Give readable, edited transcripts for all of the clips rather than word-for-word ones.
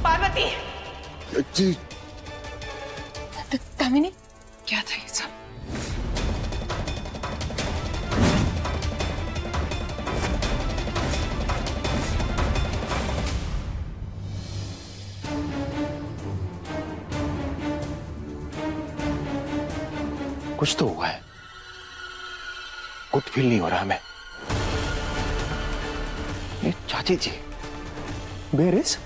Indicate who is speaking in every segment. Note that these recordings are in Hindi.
Speaker 1: पार्वती
Speaker 2: जी
Speaker 1: दामिनी, क्या था ये सब?
Speaker 2: कुछ तो हुआ है, गुड फील नहीं हो रहा हमें। ये चाची जी, वेयर इज?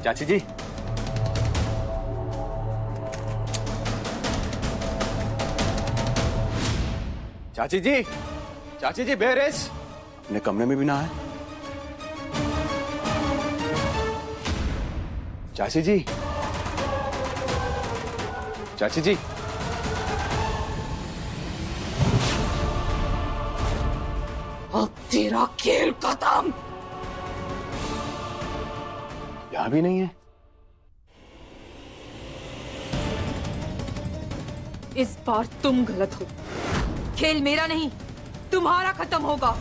Speaker 2: चाची जी, चाची जी, चाची जी, वेयर इज? अपने कमरे में भी ना है। चाची जी, चाची जी,
Speaker 1: अब तेरा खेल खत्म।
Speaker 2: यहां भी नहीं है।
Speaker 1: इस बार तुम गलत हो। खेल मेरा नहीं, तुम्हारा खत्म होगा।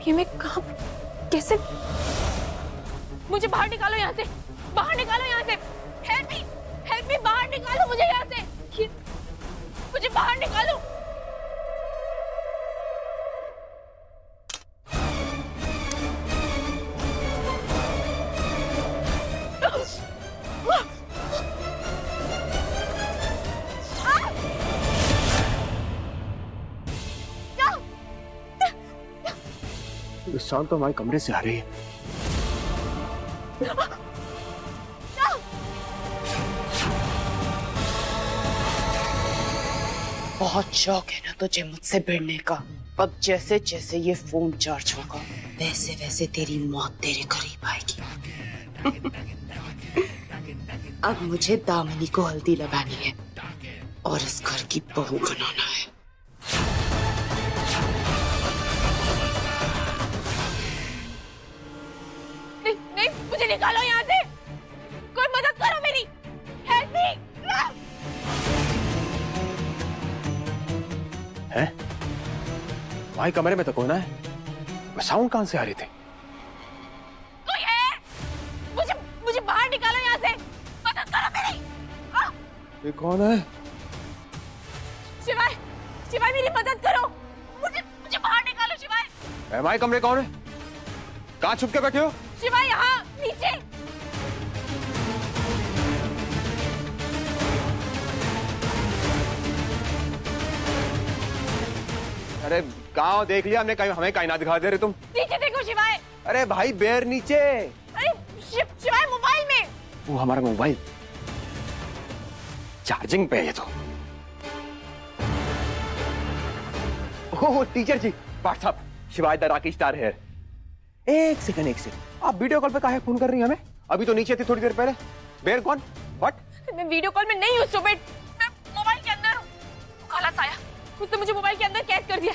Speaker 1: ये मैं कहाँ, कैसे? मुझे बाहर निकालो यहाँ से, बाहर निकालो यहाँ से। हेल्प मी, बाहर निकालो मुझे यहाँ से। मुझे बाहर निकालो।
Speaker 2: इस साउंड तो हमारे कमरे से आ रही है।
Speaker 3: बहुत शौक है ना तुझे मुझसे भिड़ने का। अब जैसे जैसे ये फोन चार्ज होगा वैसे वैसे तेरी मौत तेरे करीब आएगी। अब मुझे दामिनी को हल्दी लगानी है और इस घर की बहू बनाना है।
Speaker 1: नहीं, मुझे निकालो यहाँ से। कोई मदद करो मेरी। Help me.
Speaker 2: है? वहीं कमरे में तो कौन है? साउंड कहां से आ रही थी?
Speaker 1: कोई है? मुझे बाहर
Speaker 2: ये कौन है?
Speaker 1: शिवाय, शिवाय मेरी मदद करो, मुझे मुझे बाहर निकालो शिवाय।
Speaker 2: हमारे कमरे कौन है? कहाँ छुप के बैठे हो?
Speaker 1: शिवाय यहाँ नीचे।
Speaker 2: अरे कहाँ देख लिया हमने, कहीं हमें कायनात दिखा दे रहे तुम?
Speaker 1: नीचे देखो शिवाय।
Speaker 2: अरे भाई बेर नीचे।
Speaker 1: अरे शिवाय मोबाइल में।
Speaker 2: वो हमारा मोबाइल चार्जिंग पे है ये तो। ओह टीचर जी, पाठ साहब, शिवाय द रॉकी स्टार हेयर। एक सेकंड आप वीडियो कॉल पे काहे फोन कर रही हैं हमें? अभी तो नीचे थी थोड़ी देर पहले। बेर कौन? व्हाट?
Speaker 1: मैं वीडियो कॉल में नहीं हूँ स्टूपिड, मैं मोबाइल के अंदर हूँ। काला साया, उसने मुझे मोबाइल के अंदर कैद कर दिया।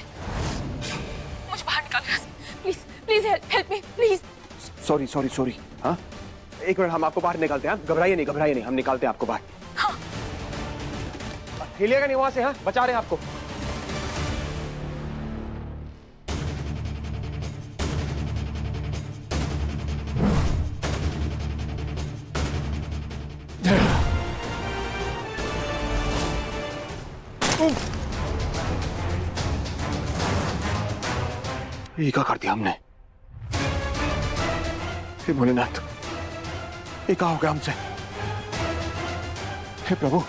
Speaker 1: मुझे बाहर निकालो यहाँ से, please please help me please.
Speaker 2: Sorry. हाँ एक मिनट, हम आपको बाहर निकालते हैं। घबराइए नहीं, हम निकालते हैं आपको बाहर।
Speaker 1: हाँ।
Speaker 2: हिलिएगा नहीं वहां से, हाँ बचा रहे हैं आपको। ये क्या कर दिया हमने? हे भोलेनाथ, ये क्या हो गया हमसे? हे प्रभु,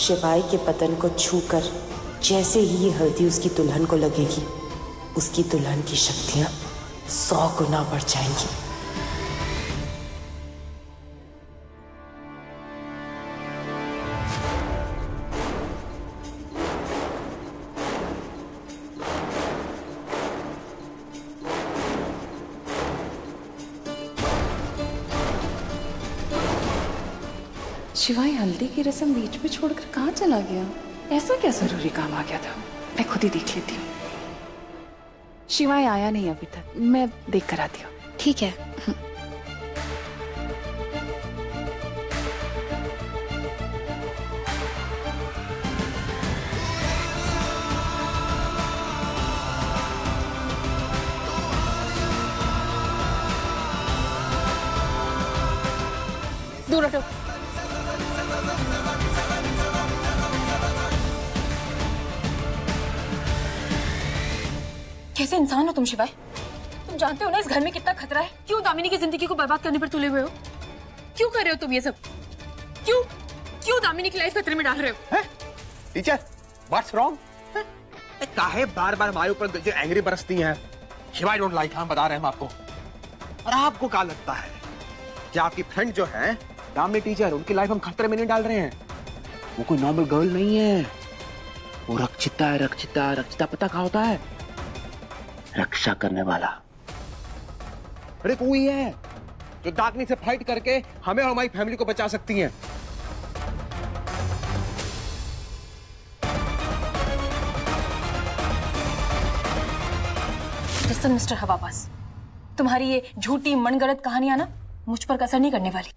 Speaker 4: शिवाय के बदन को छूकर जैसे ही ये हल्दी उसकी दुल्हन को लगेगी, उसकी दुल्हन की शक्तियां 100 गुना बढ़ जाएंगी।
Speaker 5: शिवाय हल्दी की रस्म बीच में छोड़कर कहाँ चला गया? ऐसा क्या जरूरी काम आ गया था? मैं खुद ही देख लेती हूँ। शिवाय आया नहीं अभी तक, मैं देख कर आती हूँ।
Speaker 1: ठीक है। दूर हटो। कैसे इंसान हो तुम शिवाय? तुम जानते हो ना इस घर में कितना खतरा है। क्यों दामिनी की जिंदगी को बर्बाद करने पर तुले हुए हो? क्यों कर रहे हो तुम ये सब? क्यों दामिनी की लाइफ खतरे में डाल रहे हो?
Speaker 2: Teacher, what's wrong? काहे बार-बार हमारे ऊपर जो एंग्री बरसती हैं? शिवाय डोंट लाइक, हम बता रहे हैं हम आपको। और आपको क्या लगता है कि आपकी फ्रेंड जो है दामिनी टीचर, उनकी लाइफ हम खतरे में नहीं डाल रहे हैं? वो कोई नॉर्मल गर्ल नहीं है, वो रक्षिता है। रक्षिता पता क्या होता है? रक्षा करने वाला। अरे कोई है जो डाकनी से फाइट करके हमें और हमारी फैमिली को बचा सकती है।
Speaker 1: लिसन मिस्टर हवाबाज, तुम्हारी ये झूठी मनगढ़ंत कहानियां ना मुझ पर असर नहीं करने वाली।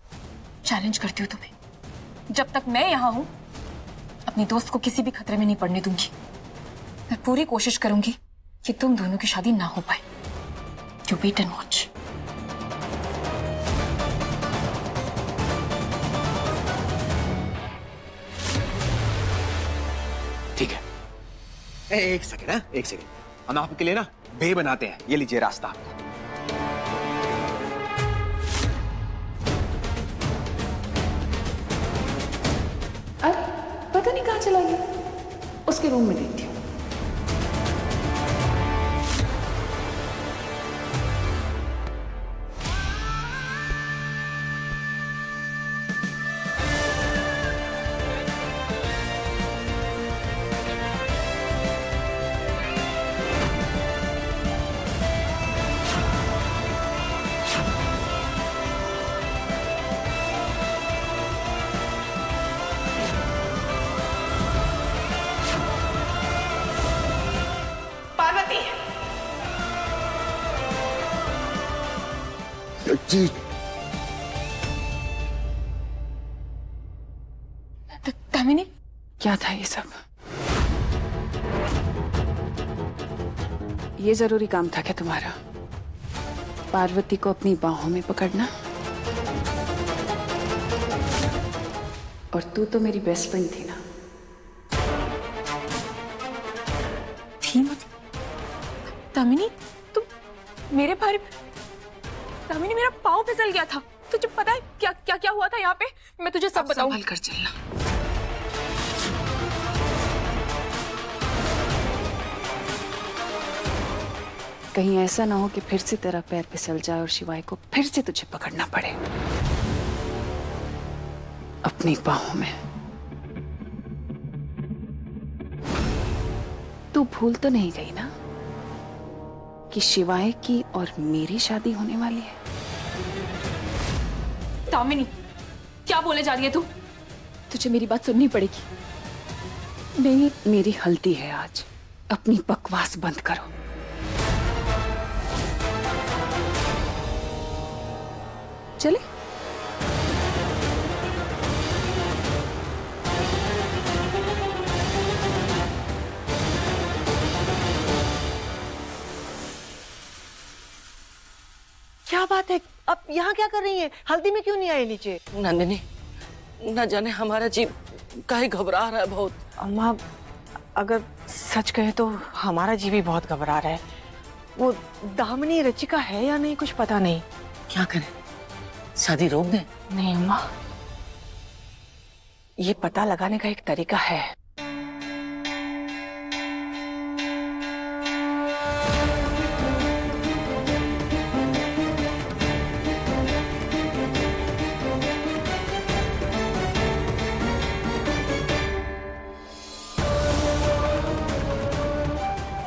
Speaker 1: चैलेंज करती हूँ तुम्हें, जब तक मैं यहाँ हूँ अपने दोस्त को किसी भी खतरे में नहीं पड़ने दूंगी। मैं पूरी कोशिश करूंगी कि तुम दोनों की शादी ना हो पाए। You wait and watch.
Speaker 2: ठीक है, एक सेकंड। हम आपके लिए ना बे बनाते हैं। ये लीजिए रास्ता।
Speaker 5: अरे पता नहीं कहाँ चला गया। उसके रूम में देखती हूँ।
Speaker 2: जी
Speaker 1: दामिनी,
Speaker 5: क्या था ये सब? ये जरूरी काम था क्या तुम्हारा? पार्वती को अपनी बाहों में पकड़ना? और तू तो मेरी बेस्ट फ्रेंड थी ना?
Speaker 1: थी मतलब? दामिनी, तुम मेरे भारी। दामिनी, मेरा पाँव फिसल गया था। तुझे पता है क्या क्या क्या हुआ था यहाँ पे? मैं तुझे सब बताऊं।
Speaker 5: संभल कर चलना। कहीं ऐसा ना हो कि फिर से तेरा पैर फिसल जाए और शिवाय को फिर से तुझे पकड़ना पड़े अपनी बाहों में। तू भूल तो नहीं गई ना कि शिवाय की और मेरी शादी होने वाली है?
Speaker 1: दामिनी, क्या बोले जा रही है तू? तुझे मेरी बात सुननी पड़ेगी।
Speaker 5: नहीं, मेरी हल्दी है आज। अपनी बकवास बंद करो। चले?
Speaker 6: क्या बात है? अब यहाँ क्या कर रही हैं? हल्दी में क्यों नहीं आई नीचे?
Speaker 3: नंदिनी, न जाने हमारा जीव काहे घबरा रहा है बहुत।
Speaker 6: अम्मा, अगर सच कहे तो हमारा जी भी बहुत घबरा रहा है। वो दामिनी रचिका है या नहीं कुछ पता नहीं।
Speaker 3: क्या करें? शादी रोक दें?
Speaker 6: नहीं अम्मा, ये पता लगाने का एक तरीका है।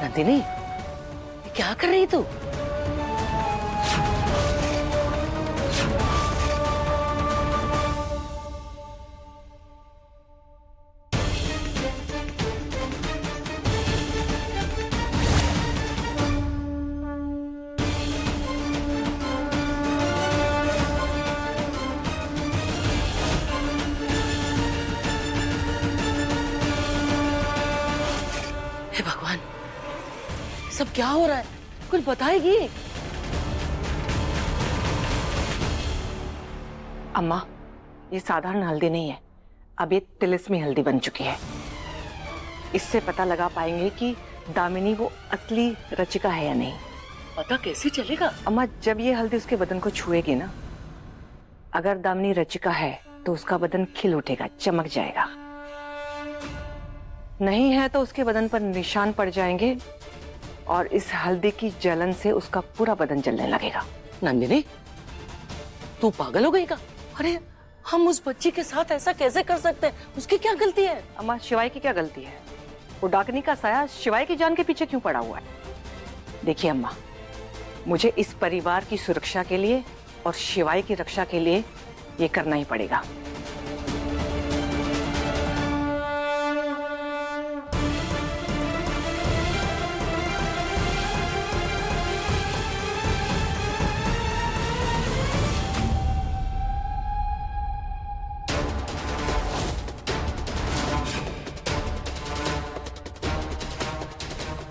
Speaker 3: नंदिनी, ये क्या कर रही तू? हे भगवान, सब क्या हो रहा है? कुछ बताएगी?
Speaker 6: अम्मा, ये साधारण हल्दी नहीं है, अब ये तिलिस्मी हल्दी बन चुकी है। इससे पता लगा पाएंगे कि दामिनी वो असली रचिका है या नहीं।
Speaker 3: पता कैसे चलेगा?
Speaker 6: अम्मा, जब ये हल्दी उसके बदन को छुएगी ना, अगर दामिनी रचिका है तो उसका बदन खिल उठेगा, चमक जाएगा। नहीं है तो उसके बदन पर निशान पड़ जाएंगे और इस हल्दी की जलन से उसका पूरा बदन जलने लगेगा।
Speaker 3: नंदिनी, तू पागल हो गई का? अरे, हम उस बच्ची के साथ ऐसा कैसे कर सकते हैं? उसकी क्या गलती है?
Speaker 6: अम्मा, शिवाय की क्या गलती है? वो डाकनी का साया शिवाय की जान के पीछे क्यों पड़ा हुआ है? देखिए अम्मा, मुझे इस परिवार की सुरक्षा के लिए और शिवाय की रक्षा के लिए ये करना ही पड़ेगा।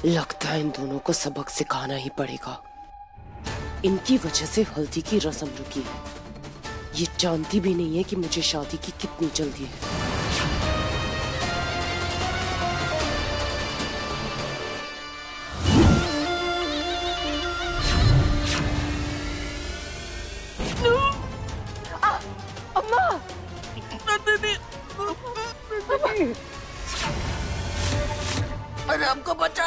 Speaker 4: लगता है इन दोनों को सबक सिखाना ही पड़ेगा। इनकी वजह से हल्दी की रस्म रुकी है। ये जानती भी नहीं है कि मुझे शादी की कितनी जल्दी है।
Speaker 3: अरे हमको बचा!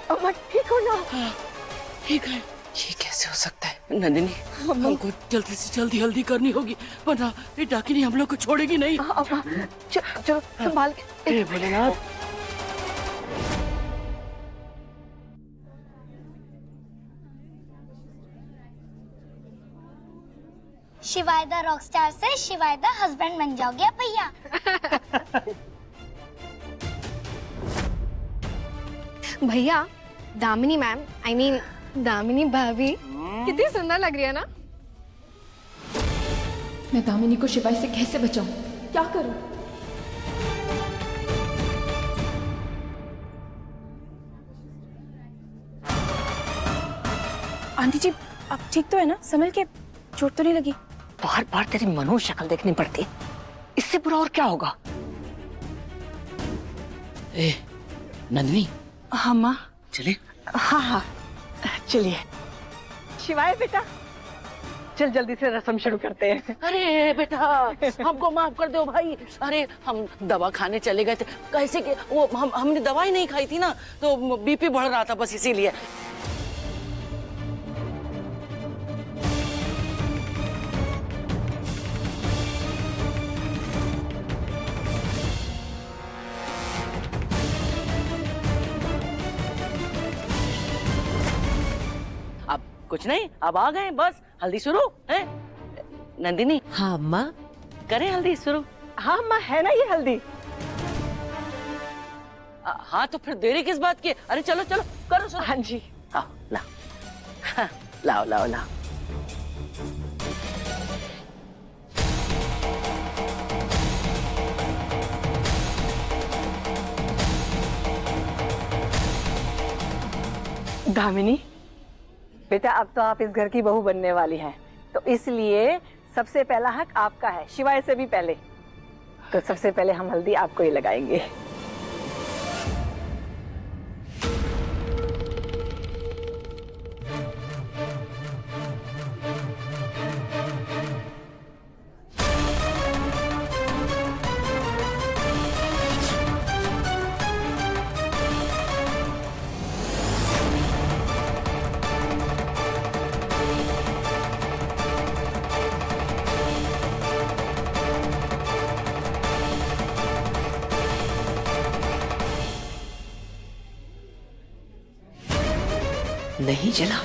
Speaker 6: अम्मा, ठीक हो ना?
Speaker 3: ठीक है।
Speaker 4: ये कैसे हो सकता है?
Speaker 3: नंदिनी, हमको जल्दी से जल्दी हल्दी करनी होगी, वरना ये डाकिनी हम लोग को छोड़ेगी नहीं।
Speaker 6: अम्मा, चलो संभाल के।
Speaker 3: हे भोलेनाथ।
Speaker 7: शिवाय द रॉकस्टार से शिवाय द हस्बैंड बन जाओगे भैया।
Speaker 8: भैया Damini ma'am I mean Damini भाभी कितनी सुंदर लग रही है ना।
Speaker 5: मैं दामिनी को शिवाय से कैसे बचाऊं? क्या करूं?
Speaker 1: आंटी जी आप ठीक तो है ना? संभल के, चोट तो नहीं लगी?
Speaker 6: बार बार तेरी मनु शक्ल देखनी पड़ती है, इससे बुरा और क्या होगा?
Speaker 3: ए, नंदिनी
Speaker 6: हाँ माँ
Speaker 3: चले।
Speaker 6: हाँ हाँ चलिए। शिवाय बेटा चल जल्दी से रस्म शुरू करते हैं।
Speaker 3: अरे बेटा हमको माफ कर दो भाई। अरे हम दवा खाने चले गए थे, कैसे कि वो हमने दवाई नहीं खाई थी ना, तो बीपी बढ़ रहा था बस इसीलिए। अब कुछ नहीं, अब आ गए, बस हल्दी शुरू है। नंदिनी।
Speaker 4: हाँ अम्मा।
Speaker 3: करें हल्दी शुरू?
Speaker 6: हाँ माँ है ना ये हल्दी।
Speaker 3: हाँ तो फिर देरी किस बात की? अरे चलो चलो करो शुरू।
Speaker 6: हाँ जी।
Speaker 3: आओ लाओ। हाँ, लाओ लाओ लाओ।
Speaker 6: दामिनी बेटा अब तो आप इस घर की बहू बनने वाली हैं, तो इसलिए सबसे पहला हक आपका है, शिवाय से भी पहले। तो सबसे पहले हम हल्दी आपको ही लगाएंगे।
Speaker 4: नहीं जला,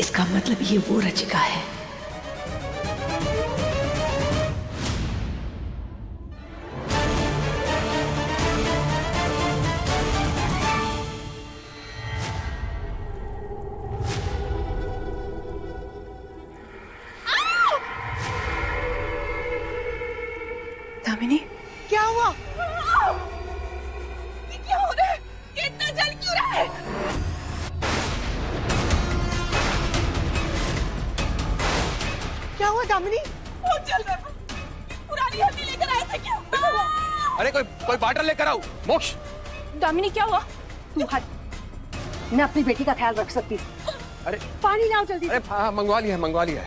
Speaker 4: इसका मतलब ये वो रचिका है।
Speaker 1: दामिनी
Speaker 3: क्या हुआ?
Speaker 1: ये क्या हो रहा है? ये इतना जल क्यों रहा है?
Speaker 3: क्या हुआ दामिनी?
Speaker 1: बहुत जल रहा है। पुरानी हल्दी लेकर आए थे क्या?
Speaker 2: अरे कोई वाटर लेकर आओ। मोक्ष।
Speaker 1: दामिनी क्या हुआ?
Speaker 6: मैं अपनी बेटी का ख्याल रख सकती हूँ।
Speaker 2: अरे
Speaker 6: पानी लाओ जल्दी।
Speaker 2: अरे हाँ मंगवा लिया मंगवा लिया।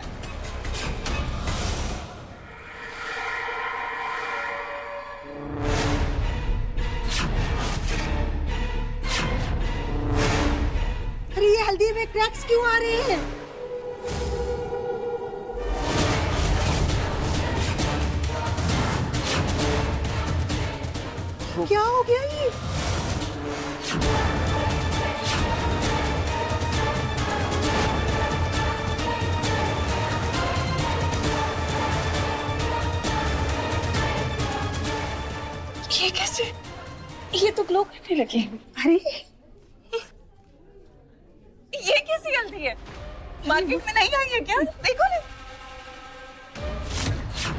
Speaker 3: अरे ये हल्दी में क्रैक्स क्यों आ रहे हैं? क्या हो गया ये?
Speaker 1: ये कैसे? ये तो ग्लो करने लगी।
Speaker 6: अरे
Speaker 1: ये कैसी हल्दी है? मार्केट में नहीं आई है क्या? देखो ना।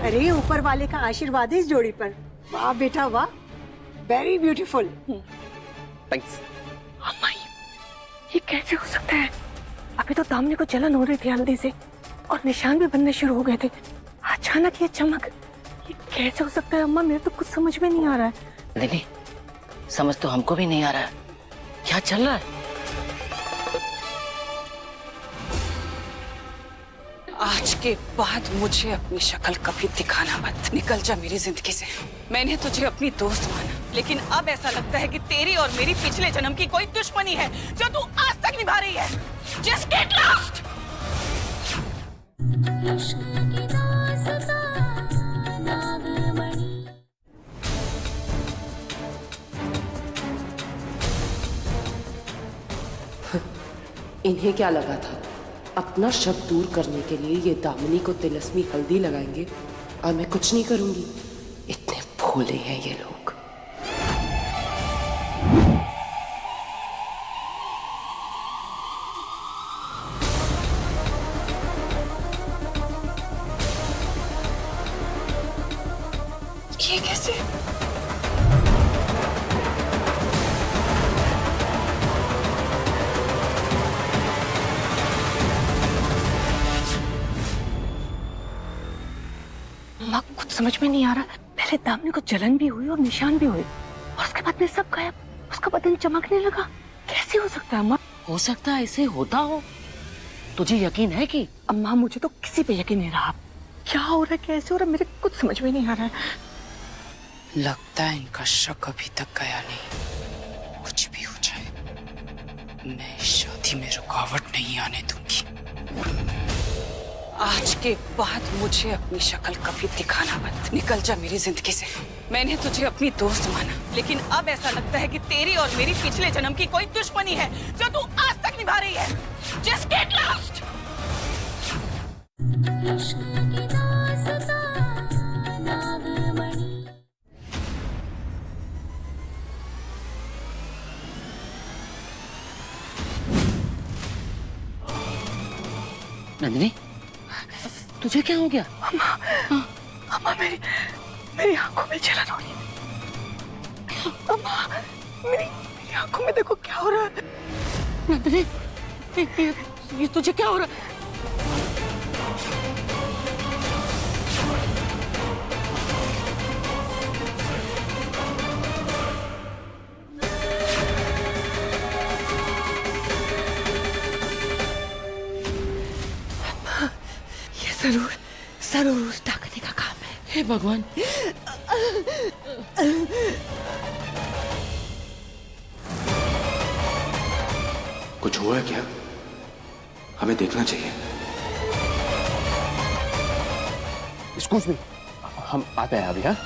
Speaker 9: अरे ऊपर वाले का आशीर्वाद है इस जोड़ी पर। वाह बेटा वाह, वेरी ब्यूटीफुल।
Speaker 2: थैंक्स।
Speaker 6: अम्मा ये कैसे हो सकता है? अभी तो दामिनी को जलन हो रही थी हल्दी से और निशान भी बनने शुरू हो गए थे। अचानक ये चमक, ये कैसे हो सकता है अम्मा? मेरे तो कुछ समझ में नहीं आ रहा है।
Speaker 3: नहीं समझ तो हमको भी नहीं आ रहा है, क्या चल रहा है?
Speaker 5: आज के बाद मुझे अपनी शक्ल कभी दिखाना मत। निकल जा मेरी जिंदगी से। मैंने तुझे अपनी दोस्त माना, लेकिन अब ऐसा लगता है कि तेरी और मेरी पिछले जन्म की कोई दुश्मनी है जो तू आज तक निभा रही है। Just get lost!
Speaker 4: इन्हें क्या लगा था अपना शक दूर करने के लिए ये दामिनी को तिलस्मी हल्दी लगाएंगे और मैं कुछ नहीं करूंगी। इतने भोले हैं ये लोग।
Speaker 5: ये कैसे?
Speaker 6: माँ कुछ समझ में नहीं आ रहा। पहले दामिनी को जलन भी हुई और निशान भी हुए और उसके बाद में सब गायब। उसका बदन चमकने लगा। कैसे हो सकता है अम्मा?
Speaker 3: हो सकता है ऐसे होता हो। तुझे यकीन है कि?
Speaker 6: अम्मा मुझे तो किसी पे यकीन नहीं रहा। क्या हो रहा है, कैसे हो रहा है, मेरे कुछ समझ में नहीं आ रहा है।
Speaker 3: लगता है इनका शक अभी तक गया नहीं। कुछ भी हो जाए मैं इस शादी में रुकावट नहीं आने दूंगी। आज के बाद मुझे अपनी शक्ल कभी दिखाना मत। निकल जा मेरी जिंदगी से। मैंने तुझे अपनी दोस्त माना, लेकिन अब ऐसा लगता है कि तेरी और मेरी पिछले जन्म की कोई दुश्मनी है जो तू आज तक निभा रही है। Just get lost! नंदिनी, तुझे क्या हो गया?
Speaker 6: अम्मा मेरी आंखों में जलन हो रही है। अम्मा मेरी आंखों में देखो क्या हो रहा है।
Speaker 3: नंदिनी, ये तुझे क्या हो रहा है?
Speaker 6: जरूर उस डाकने का काम है।
Speaker 3: हे भगवान।
Speaker 10: कुछ हुआ है क्या? हमें देखना चाहिए।
Speaker 2: एक्सक्यूज मी, हम आते हैं अभी। हाँ,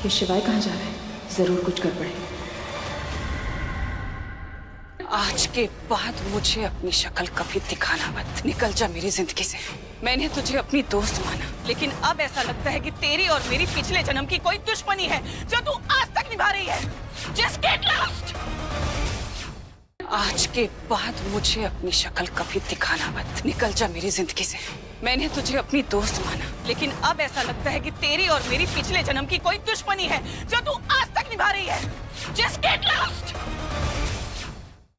Speaker 5: ये शिवाय कहाँ जा रहा है? जरूर कुछ गड़बड़ है।
Speaker 3: आज के बाद मुझे अपनी शक्ल कभी दिखाना मत। निकल जा मेरी जिंदगी से। मैंने तुझे अपनी दोस्त माना, लेकिन अब ऐसा लगता है कि तेरी और मेरी पिछले जन्म की कोई दुश्मनी है जो तू आज तक निभा रही है। Just get lost! आज के बाद मुझे अपनी शक्ल कभी दिखाना मत। निकल जा मेरी जिंदगी से। मैंने तुझे अपनी दोस्त माना, लेकिन अब ऐसा लगता है कि तेरी और मेरी पिछले जन्म की कोई दुश्मनी है जो तू आज तक निभा रही है। Just get lost!